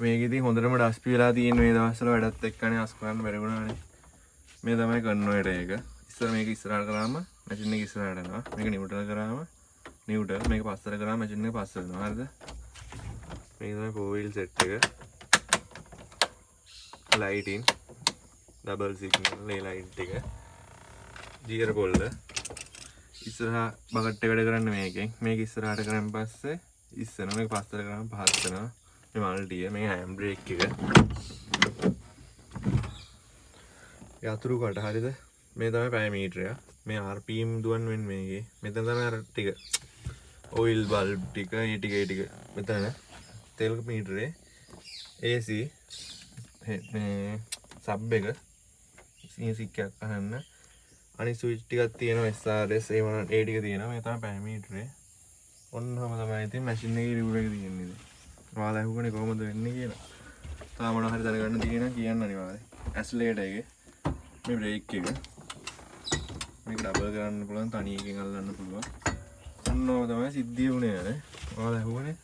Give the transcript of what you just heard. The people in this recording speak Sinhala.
මේක ඉතින් හොඳටම ඩස්පි වෙලා තියෙන මේ දවස්වල වැඩත් එක්කනේ අස් කරන්න බැරි වුණානේ. මේ තමයි කන්වර්ටර් එක. ඉස්සර මේක ඉස්සරහට කරාම මැෂින් එක ඉස්සරහට යනවා. මේක නියුට්‍රල් කරාම නියුට්‍රල්. මේක පස්සට කරාම මැෂින් එක පස්සට යනවා. හරිද? මේක තමයි 4 wheel set එක. lighting double signal මේ light එක. gear bolt. ඉස්සරහා බකට් එක වැඩ කරන්න මේකෙන්. මේක ඉස්සරහට කරන් පස්සේ ඉස්සන මේක පස්සට කරාම පහත් වෙනවා. මේ මල්ටිය මේ හැන්ඩ් බ්‍රේක් එක. යතුරු කට හරිද? මේ තමයි පැරමීටරය. මේ RPM දුවන් වෙන්නේ මේකේ. මෙතන තමයි අර ටික ඔයිල් බල්බ් ටික ඒ ටික මෙතන තෙල් මීටරේ AC මේ සබ් එක සික් එකක් අහන්න. අනිත් ස්විච් ටිකක් තියෙනවා SRS ඒ වුණා ඒ ටික තියෙනවා. මේ තමයි පැරමීටරේ. ඔන්නම තමයි ඉතින් මැෂින් එකේ රිවුල් එක තියෙන්නේ. ඔයාලා අහුවනේ කොහොමද වෙන්නේ කියලා. තාම මොනවා හරි දැනගන්න තියෙනවා කියන්න අනිවාර්යයෙන්. ඇස්ලේටර් එකේ මේ බ්‍රේක් එක. මේක ඩබල් කරන්න පුළුවන් තනි එකකින් අල්ලන්න පුළුවන්. ඔන්නෝම තමයි සිද්ධිය වුණේ නේ. ඔයාලා අහුවනේ